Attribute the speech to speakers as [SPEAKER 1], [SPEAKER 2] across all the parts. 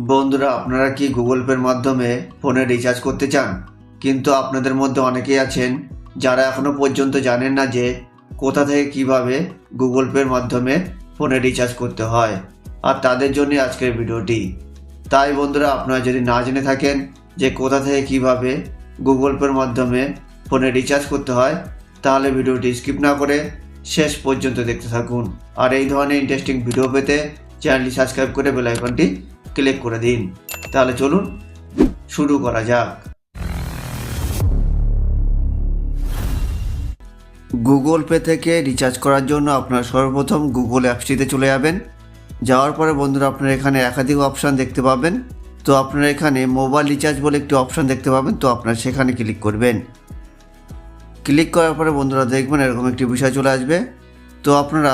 [SPEAKER 1] বন্ধুরা, আপনারা কি গুগল পের মাধ্যমে ফোনে রিচার্জ করতে চান? কিন্তু আপনাদের মধ্যে অনেকেই আছেন যারা এখনও পর্যন্ত জানেন না যে কোথা থেকে কিভাবে গুগল পের মাধ্যমে ফোনে রিচার্জ করতে হয়। আর তাদের জন্য আজকের ভিডিওটি। তাই বন্ধুরা, আপনারা যদি না জেনে থাকেন যে কোথা থেকে কিভাবে গুগল পের মাধ্যমে ফোনে রিচার্জ করতে হয়, তাহলে ভিডিওটি স্কিপ না করে শেষ পর্যন্ত দেখতে থাকুন। আর এই ধরনের ইন্টারেস্টিং ভিডিও পেতে চ্যানেলটি সাবস্ক্রাইব করে বেল আইকনটি ক্লিক করে দিন। তাহলে চলুন শুরু করা যাক। গুগল পে থেকে রিচার্জ করার জন্য আপনারা সর্বপ্রথম গুগল অ্যাপসটিতে চলে যাবেন। যাওয়ার পরে বন্ধুরা, আপনারা এখানে একাধিক অপশান দেখতে পাবেন। তো আপনারা এখানে মোবাইল রিচার্জ বলে একটি অপশান দেখতে পাবেন, তো আপনারা সেখানে ক্লিক করবেন। ক্লিক করার পরে বন্ধুরা দেখবেন এরকম একটি বিষয় চলে আসবে। তো আপনারা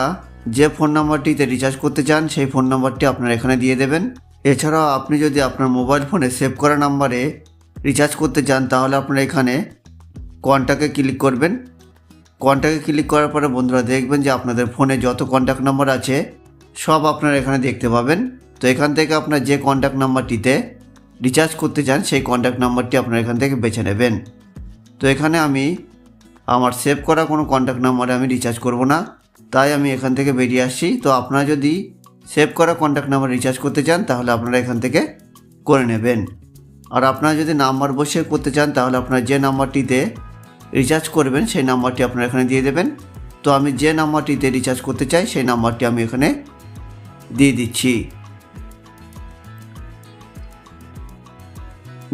[SPEAKER 1] যে ফোন নাম্বারটিতে রিচার্জ করতে চান সেই ফোন নাম্বারটি আপনারা এখানে দিয়ে দেবেন। এছাড়াও আপনি যদি আপনার মোবাইল ফোনে সেভ করা নাম্বারে রিচার্জ করতে চান, তাহলে আপনারা এখানে কন্ট্যাক্টে ক্লিক করবেন। কন্ট্যাক্টে ক্লিক করার পরে বন্ধুরা দেখবেন যে আপনাদের ফোনে যত কন্ট্যাক্ট নাম্বার আছে সব আপনারা এখানে দেখতে পাবেন। তো এখান থেকে আপনার যে কন্ট্যাক্ট নাম্বারটিতে রিচার্জ করতে চান সেই কন্ট্যাক্ট নাম্বারটি আপনারা এখান থেকে বেছে নেবেন। তো এখানে আমি আমার সেভ করা কোনো কন্ট্যাক্ট নাম্বারে আমি রিচার্জ করব না, তাই আমি এখান থেকে বেরিয়ে আসছি। তো আপনারা যদি সেভ করা কন্ট্যাক্ট নাম্বার রিচার্জ করতে চান তাহলে আপনারা এখান থেকে করে নেবেন। আর আপনারা যদি নাম্বার বসিয়ে করতে চান তাহলে আপনারা যে নাম্বারটিতে রিচার্জ করবেন সেই নাম্বারটি আপনারা এখানে দিয়ে দেবেন। তো আমি যে নাম্বারটিতে রিচার্জ করতে চাই সেই নাম্বারটি আমি এখানে দিয়ে দিচ্ছি।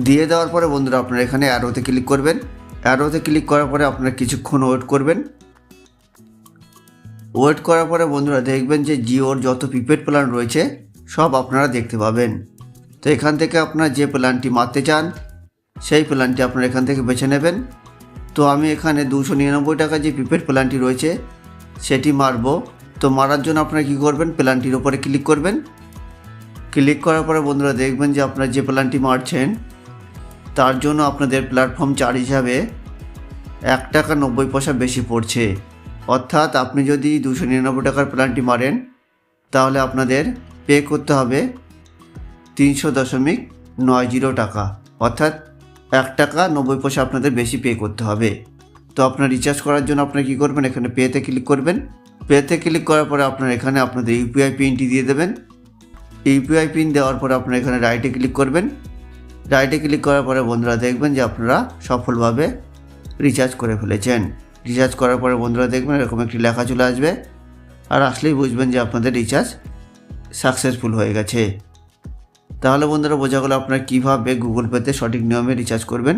[SPEAKER 1] দিয়ে দেওয়ার পরে বন্ধুরা আপনারা এখানে অ্যারোতে ক্লিক করবেন। অ্যারোতে ক্লিক করার পরে আপনারা কিছুক্ষণ ওয়েট করবেন। ওয়েট করার পরে বন্ধুরা দেখবেন যে জিওর যত প্রিপেড প্ল্যান রয়েছে সব আপনারা দেখতে পাবেন। তো এখান থেকে আপনারা যে প্ল্যানটি মারতে চান সেই প্ল্যানটি আপনারা এখান থেকে বেছে নেবেন। তো আমি এখানে 299 টাকা যে প্রিপেড প্ল্যানটি রয়েছে সেটি মারব। তো মারার জন্য আপনারা কী করবেন, প্ল্যানটির উপরে ক্লিক করবেন। ক্লিক করার পরে বন্ধুরা দেখবেন যে আপনারা যে প্ল্যানটি মারছেন তার জন্য আপনাদের প্ল্যাটফর্ম চার্জ হিসাবে 1 টাকা 90 পয়সা বেশি পড়ছে। অর্থাৎ আপনি যদি 299 টাকার প্ল্যানটি মারেন তাহলে আপনাদের পে করতে হবে 300.90 টাকা, অর্থাৎ 1 টাকা 90 পয়সা আপনাদের বেশি পে করতে হবে। তো আপনার রিচার্জ করার জন্য আপনারা কী করবেন, এখানে পেতে ক্লিক করবেন। পেতে ক্লিক করার পরে আপনারা এখানে আপনাদের ইউপিআই পিনটি দিয়ে দেবেন। ইউপিআই পিন দেওয়ার পরে আপনারা এখানে রাইটে ক্লিক করবেন। রাইটে ক্লিক করার পরে বন্ধুরা দেখবেন যে আপনারা সফলভাবে রিচার্জ করে ফেলেছেন। রিচার্জ করার পরে বন্ধুরা দেখবেন এরকম একটি লেখা চলে আসবে, আর আসলেই বুঝবেন যে আপনাদের রিচার্জ সাকসেসফুল হয়ে গেছে। তাহলে বন্ধুরা বোঝা গেল আপনারা কীভাবে গুগল পেতে সঠিক নিয়মে রিচার্জ করবেন।